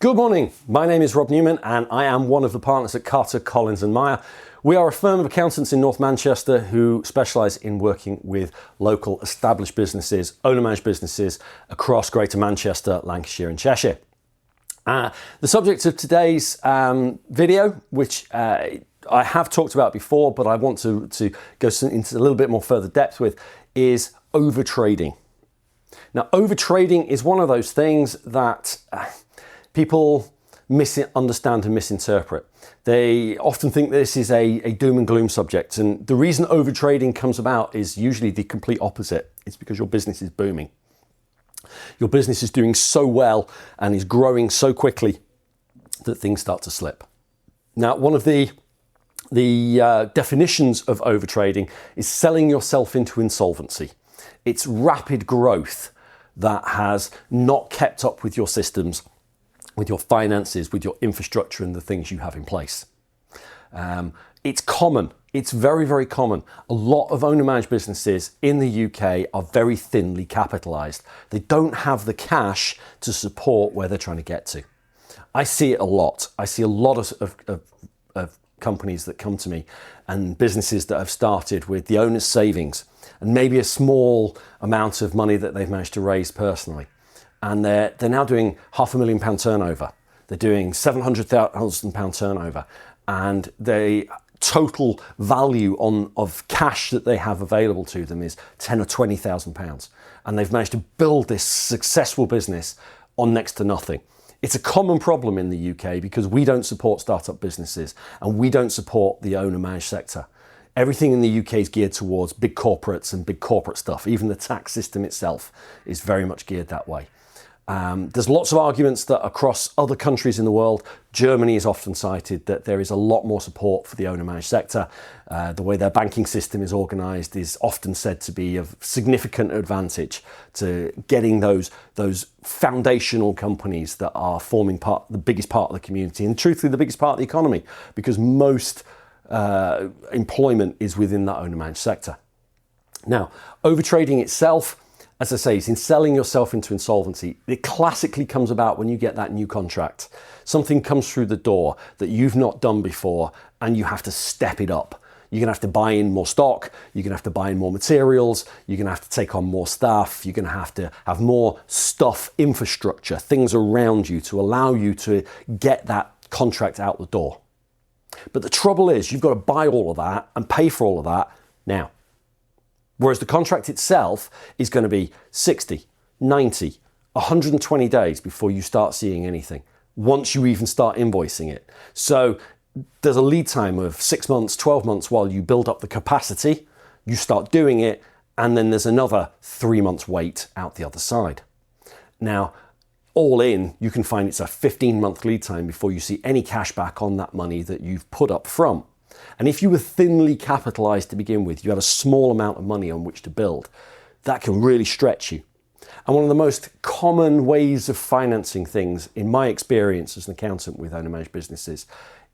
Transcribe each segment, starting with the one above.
Good morning, my name is Rob Newman and I am one of the partners at Carter, Collins and Meyer. We are a firm of accountants in North Manchester who specialise in working with local established businesses, owner-managed businesses across Greater Manchester, Lancashire and Cheshire. The subject of today's video, which I have talked about before, but I want to go into a little bit more further depth with, is overtrading. Now, overtrading is one of those things that people misunderstand and misinterpret. They often think this is a doom and gloom subject, and the reason overtrading comes about is usually the complete opposite. It's because your business is booming. Your business is doing so well and is growing so quickly that things start to slip. Now, one of the definitions of overtrading is selling yourself into insolvency. It's rapid growth that has not kept up with your systems, with your finances, with your infrastructure and the things you have in place. It's common. It's very, very common. A lot of owner-managed businesses in the UK are very thinly capitalised. They don't have the cash to support where they're trying to get to. I see it a lot. I see a lot of companies that come to me and businesses that have started with the owner's savings and maybe a small amount of money that they've managed to raise personally. And they're now doing £500,000 turnover. They're doing £700,000 turnover, and the total value of cash that they have available to them is £10,000 or £20,000, and they've managed to build this successful business on next to nothing. It's a common problem in the UK because we don't support startup businesses and we don't support the owner-managed sector. Everything in the UK is geared towards big corporates and big corporate stuff. Even the tax system itself is very much geared that way. There's lots of arguments that across other countries in the world, Germany is often cited, that there is a lot more support for the owner-managed sector. The way their banking system is organised is often said to be of significant advantage to getting those foundational companies that are forming the biggest part of the community and truthfully the biggest part of the economy, because most employment is within that owner-managed sector. Now, overtrading itself, as I say, it's in selling yourself into insolvency. It classically comes about when you get that new contract. Something comes through the door that you've not done before and you have to step it up. You're gonna have to buy in more stock, you're gonna have to buy in more materials, you're gonna have to take on more staff, you're gonna have to have more stuff, infrastructure, things around you to allow you to get that contract out the door. But the trouble is you've got to buy all of that and pay for all of that now. Whereas the contract itself is going to be 60, 90, 120 days before you start seeing anything, once you even start invoicing it. So there's a lead time of 6 months, 12 months while you build up the capacity, you start doing it, and then there's another 3 months wait out the other side. Now, all in, you can find it's a 15-month lead time before you see any cash back on that money that you've put up front. And if you were thinly capitalised to begin with, you had a small amount of money on which to build, that can really stretch you. And one of the most common ways of financing things, in my experience as an accountant with owner-managed businesses,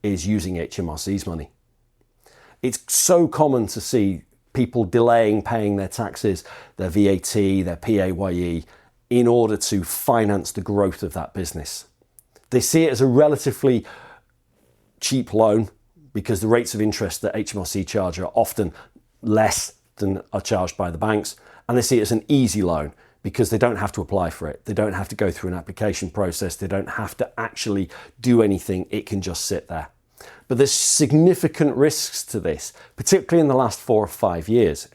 is using HMRC's money. It's so common to see people delaying paying their taxes, their VAT, their PAYE, in order to finance the growth of that business. They see it as a relatively cheap loan, because the rates of interest that HMRC charge are often less than are charged by the banks. And they see it as an easy loan because they don't have to apply for it. They don't have to go through an application process. They don't have to actually do anything. It can just sit there. But there's significant risks to this, particularly in the last 4 or 5 years.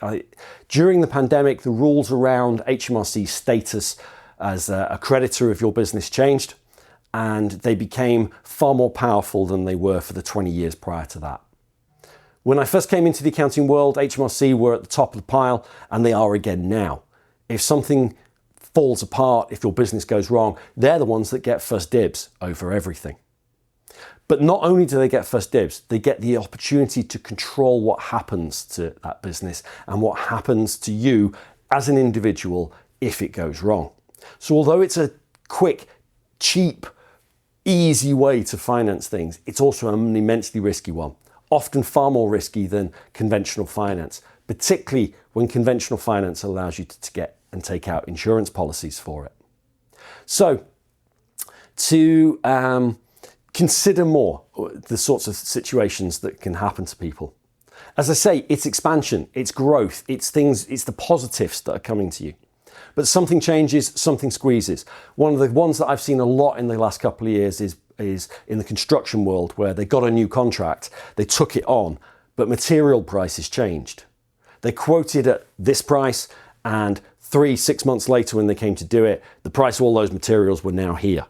During the pandemic, the rules around HMRC status as a creditor of your business changed, and they became far more powerful than they were for the 20 years prior to that. When I first came into the accounting world, HMRC were at the top of the pile, and they are again now. If something falls apart, if your business goes wrong, they're the ones that get first dibs over everything. But not only do they get first dibs, they get the opportunity to control what happens to that business and what happens to you as an individual if it goes wrong. So although it's a quick, cheap, easy way to finance things, it's also an immensely risky one, often far more risky than conventional finance, particularly when conventional finance allows you to get and take out insurance policies for it. So to consider more the sorts of situations that can happen to people. As I say, it's expansion, it's growth, it's the positives that are coming to you. But something changes, something squeezes. One of the ones that I've seen a lot in the last couple of years is in the construction world, where they got a new contract, they took it on, but material prices changed. They quoted at this price, and 3-6 months later when they came to do it, the price of all those materials were now here.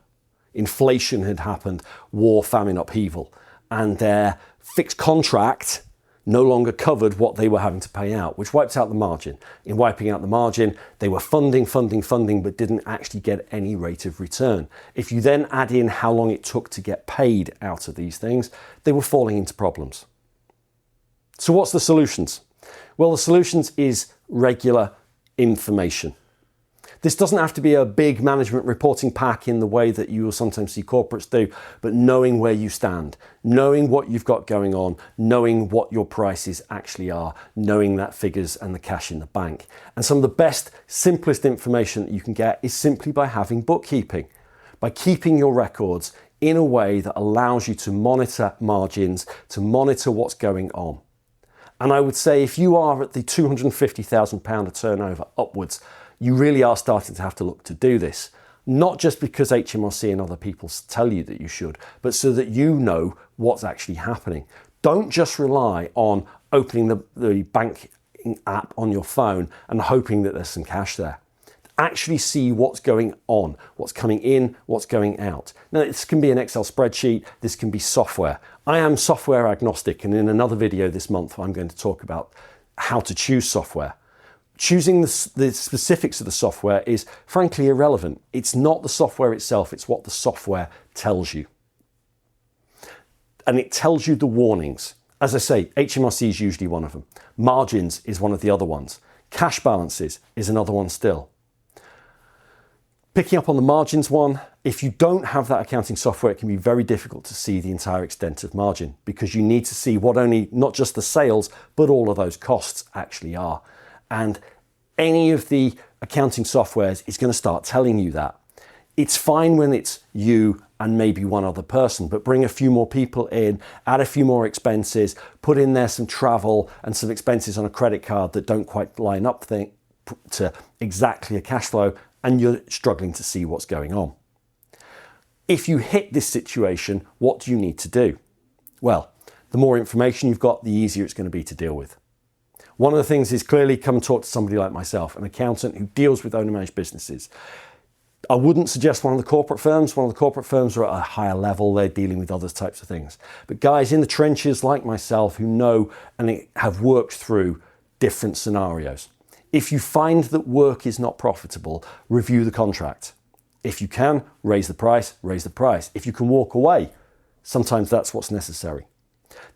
Inflation had happened, war, famine, upheaval, and their fixed contract no longer covered what they were having to pay out, which wiped out the margin. In wiping out the margin, they were funding, but didn't actually get any rate of return. If you then add in how long it took to get paid out of these things, they were falling into problems. So what's the solutions? Well, the solutions is regular information. This doesn't have to be a big management reporting pack in the way that you will sometimes see corporates do, but knowing where you stand, knowing what you've got going on, knowing what your prices actually are, knowing that figures and the cash in the bank. And some of the best, simplest information that you can get is simply by having bookkeeping, by keeping your records in a way that allows you to monitor margins, to monitor what's going on. And I would say if you are at the £250,000 of turnover upwards, you really are starting to have to look to do this. Not just because HMRC and other people tell you that you should, but so that you know what's actually happening. Don't just rely on opening the bank app on your phone and hoping that there's some cash there. Actually see what's going on, what's coming in, what's going out. Now, this can be an Excel spreadsheet, this can be software. I am software agnostic, and in another video this month, I'm going to talk about how to choose software. Choosing the specifics of the software is frankly irrelevant. It's not the software itself, it's what the software tells you. And it tells you the warnings. As I say, HMRC is usually one of them. Margins is one of the other ones. Cash balances is another one still. Picking up on the margins one, if you don't have that accounting software, it can be very difficult to see the entire extent of margin, because you need to see not just the sales, but all of those costs actually are. And any of the accounting softwares is going to start telling you that. It's fine when it's you and maybe one other person, but bring a few more people in, add a few more expenses, put in there some travel and some expenses on a credit card that don't quite line up to exactly a cash flow, and you're struggling to see what's going on. If you hit this situation, what do you need to do? Well, the more information you've got, the easier it's going to be to deal with. One of the things is clearly come and talk to somebody like myself, an accountant who deals with owner-managed businesses. I wouldn't suggest one of the corporate firms. One of the corporate firms are at a higher level. They're dealing with other types of things. But guys in the trenches like myself who know and have worked through different scenarios. If you find that work is not profitable, review the contract. If you can, raise the price, raise the price. If you can walk away, sometimes that's what's necessary.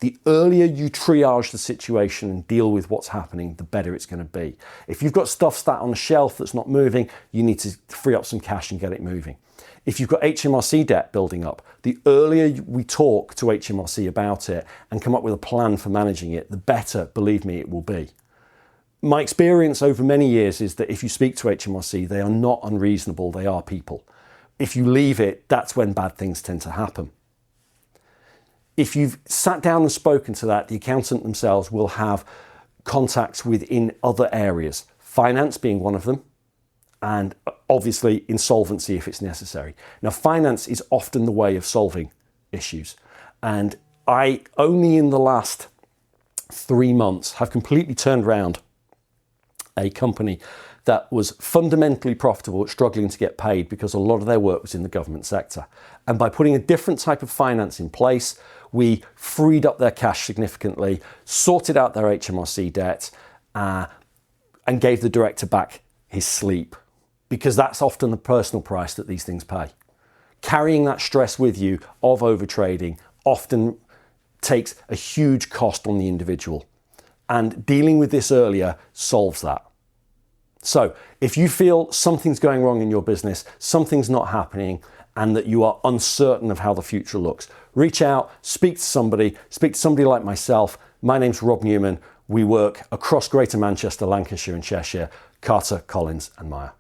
The earlier you triage the situation and deal with what's happening, the better it's going to be. If you've got stuff sat on the shelf that's not moving, you need to free up some cash and get it moving. If you've got HMRC debt building up, the earlier we talk to HMRC about it and come up with a plan for managing it, the better, believe me, it will be. My experience over many years is that if you speak to HMRC, they are not unreasonable, they are people. If you leave it, that's when bad things tend to happen. If you've sat down and spoken to that, the accountant themselves will have contacts within other areas, finance being one of them, and obviously insolvency if it's necessary. Now, finance is often the way of solving issues. And I only in the last 3 months have completely turned around a company that was fundamentally profitable, struggling to get paid because a lot of their work was in the government sector. And by putting a different type of finance in place, we freed up their cash significantly, sorted out their HMRC debt, and gave the director back his sleep, because that's often the personal price that these things pay. Carrying that stress with you of overtrading often takes a huge cost on the individual, and dealing with this earlier solves that. So if you feel something's going wrong in your business, something's not happening, and that you are uncertain of how the future looks, reach out, speak to somebody like myself. My name's Rob Newman. We work across Greater Manchester, Lancashire and Cheshire, Carter, Collins and Meyer.